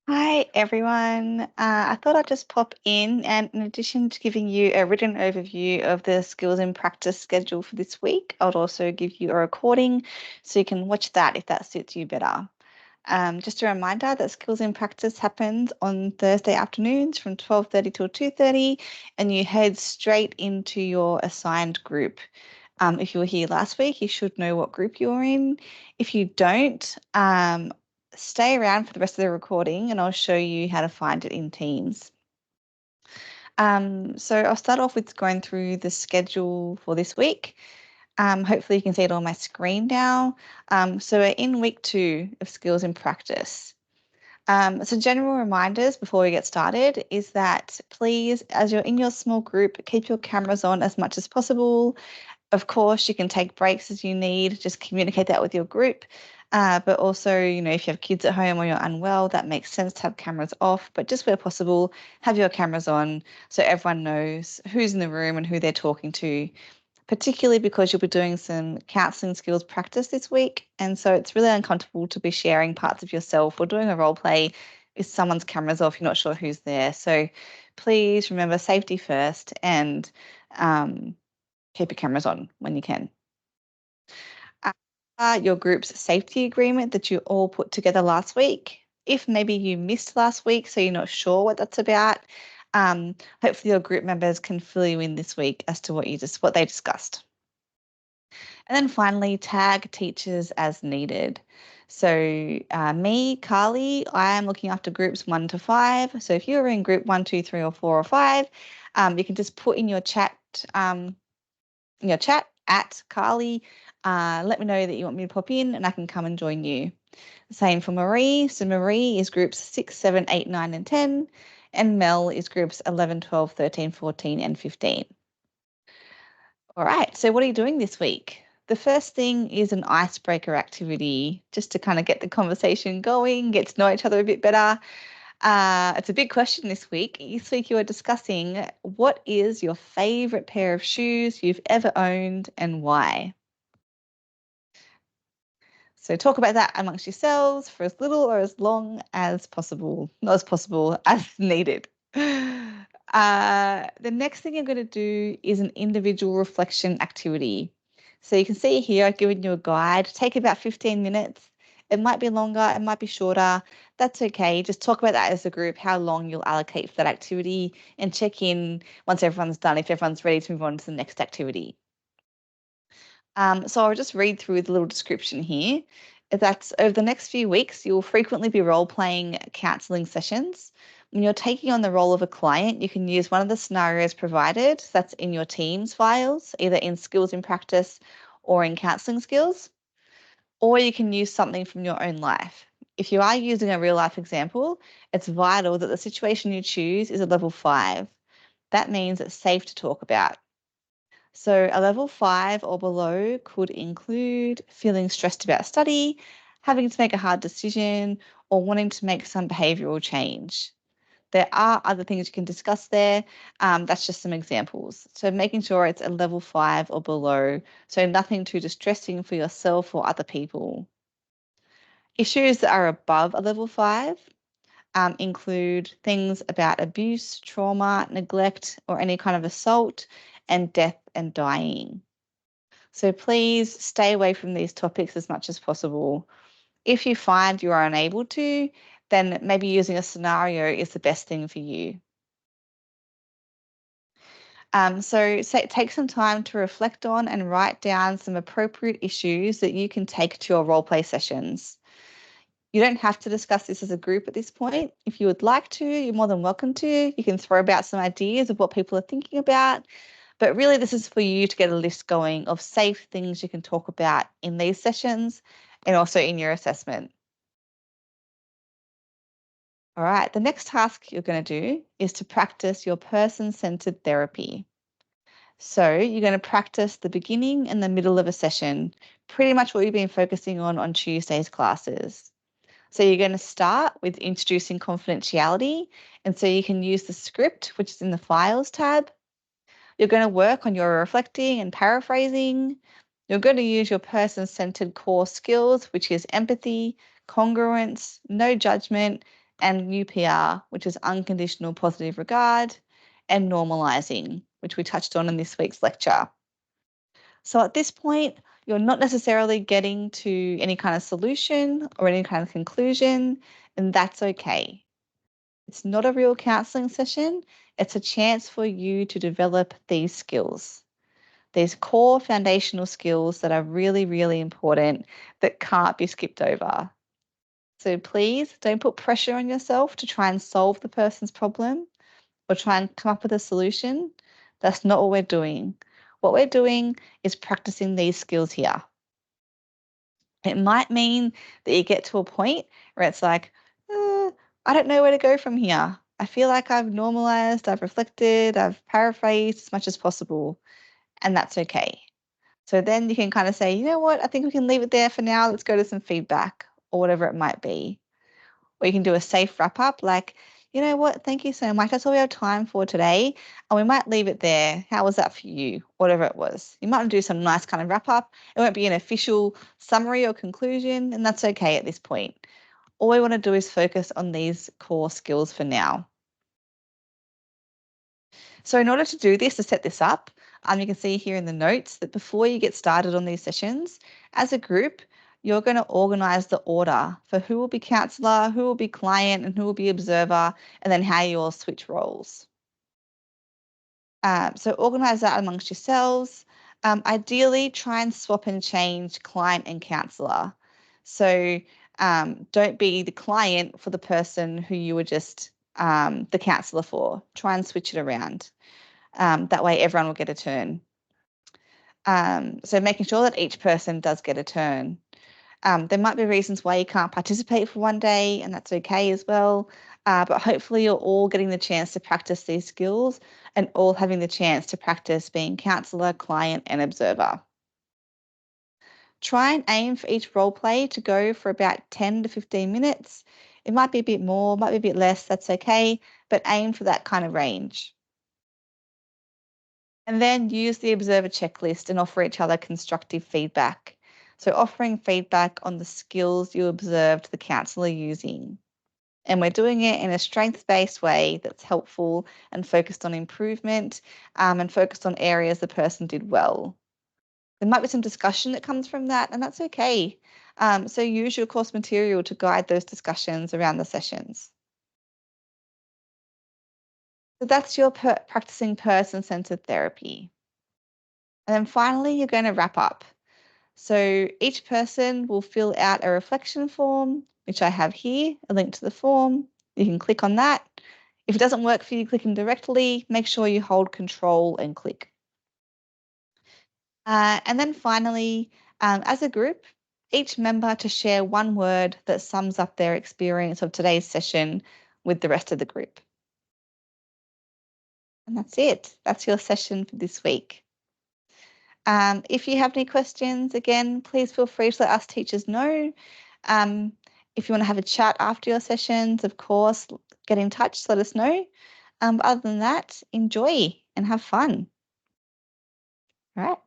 Hi, everyone. I thought I'd just pop in, and in addition to giving you a written overview of the skills and practice schedule for this week, I'll also give you a recording so you can watch that if that suits you better. Just a reminder that skills and practice happens on Thursday afternoons from 12:30 till 2:30, and you head straight into your assigned group. If you were here last week, you should know what group you're in. If you don't, stay around for the rest of the recording and I'll show you how to find it in Teams. So I'll start off with going through the schedule for this week. Hopefully you can see it on my screen now. So we're in week 2 of skills in practice. So general reminders before we get started is that please, as you're in your small group, keep your cameras on as much as possible. Of course, you can take breaks as you need, just communicate that with your group. But also, if you have kids at home or you're unwell, that makes sense to have cameras off. But just where possible, have your cameras on so everyone knows who's in the room and who they're talking to, particularly because you'll be doing some counseling skills practice this week. And so it's really uncomfortable to be sharing parts of yourself or doing a role play if someone's cameras off, you're not sure who's there. So please remember safety first and um, keep your cameras on when you can. Your group's safety agreement that you all put together last week. If maybe you missed last week, so you're not sure what that's about, hopefully your group members can fill you in this week as to what they discussed. And then finally, tag teachers as needed. So me, Carly, I am looking after groups 1 to 5. So if you're in group 1, 2, 3, or 4 or 5, you can just put in your chat at Carly. Let me know that you want me to pop in and I can come and join you. Same for Marie. So Marie is groups 6, 7, 8, 9, and 10. And Mel is groups 11, 12, 13, 14, and 15. All right. So what are you doing this week? The first thing is an icebreaker activity just to kind of get the conversation going, get to know each other a bit better. It's a big question this week. This week you are discussing what is your favorite pair of shoes you've ever owned and why? So talk about that amongst yourselves for as little or as long as possible. Not as possible, as needed. The next thing you're going to do is an individual reflection activity. So you can see here, I've given you a guide. Take about 15 minutes. It might be longer, it might be shorter. That's okay. Just talk about that as a group, how long you'll allocate for that activity, and check in once everyone's done if everyone's ready to move on to the next activity. So I'll just read through the little description here. That's over the next few weeks, you'll frequently be role playing counseling sessions. When you're taking on the role of a client, you can use one of the scenarios provided that's in your Teams files, either in skills in practice or in counseling skills, or you can use something from your own life. If you are using a real life example, it's vital that the situation you choose is a level 5. That means it's safe to talk about. So a level 5 or below could include feeling stressed about study, having to make a hard decision, or wanting to make some behavioral change. There are other things you can discuss there. That's just some examples. So making sure it's a level 5 or below, so nothing too distressing for yourself or other people. Issues that are above a level 5 include things about abuse, trauma, neglect, or any kind of assault, and death and dying. So please stay away from these topics as much as possible. If you find you are unable to, then maybe using a scenario is the best thing for you. Take some time to reflect on and write down some appropriate issues that you can take to your role play sessions. You don't have to discuss this as a group at this point. If you would like to, you're more than welcome to. You can throw about some ideas of what people are thinking about. But really, this is for you to get a list going of safe things you can talk about in these sessions and also in your assessment. All right, the next task you're going to do is to practice your person-centered therapy. So you're going to practice the beginning and the middle of a session, pretty much what you've been focusing on Tuesday's classes. So you're going to start with introducing confidentiality. And so you can use the script, which is in the Files tab. You're going to work on your reflecting and paraphrasing. You're going to use your person-centered core skills, which is empathy, congruence, no judgment, and UPR, which is unconditional positive regard, and normalizing, which we touched on in this week's lecture. So at this point, you're not necessarily getting to any kind of solution or any kind of conclusion, and that's okay. It's not a real counseling session. It's a chance for you to develop these skills, these core foundational skills that are really, really important that can't be skipped over. So please don't put pressure on yourself to try and solve the person's problem or try and come up with a solution. That's not what we're doing. What we're doing is practicing these skills here. It might mean that you get to a point where it's like, I don't know where to go from here. I feel like I've normalized, I've reflected, I've paraphrased as much as possible, and that's okay. So then you can kind of say, you know what, I think we can leave it there for now. Let's go to some feedback or whatever it might be. Or you can do a safe wrap up like, you know what, thank you so much. That's all we have time for today. And we might leave it there. How was that for you? Whatever it was. You might do some nice kind of wrap up. It won't be an official summary or conclusion, and that's okay at this point. All we want to do is focus on these core skills for now. So in order to do this, to set this up, you can see here in the notes that before you get started on these sessions, as a group, you're going to organize the order for who will be counselor, who will be client, and who will be observer, and then how you all switch roles. So organize that amongst yourselves. Ideally, try and swap and change client and counselor. So don't be the client for the person who you were just the counselor for. Try and switch it around. That way everyone will get a turn. So making sure that each person does get a turn. There might be reasons why you can't participate for one day, and that's okay as well. But hopefully you're all getting the chance to practice these skills and all having the chance to practice being counsellor, client, and observer. Try and aim for each role play to go for about 10 to 15 minutes. It might be a bit more, might be a bit less, that's okay, but aim for that kind of range. And then use the observer checklist and offer each other constructive feedback. So offering feedback on the skills you observed the counsellor using. And we're doing it in a strengths-based way that's helpful and focused on improvement and focused on areas the person did well. There might be some discussion that comes from that, and that's okay. So use your course material to guide those discussions around the sessions. So that's your practicing person-centered therapy. And then finally, you're going to wrap up. So each person will fill out a reflection form, which I have here, a link to the form. You can click on that. If it doesn't work for you clicking directly, make sure you hold control and click. And then finally, as a group, each member to share one word that sums up their experience of today's session with the rest of the group. And that's it. That's your session for this week. If you have any questions, again, please feel free to let us teachers know. If you want to have a chat after your sessions, of course, get in touch, let us know. But other than that, enjoy and have fun. All right.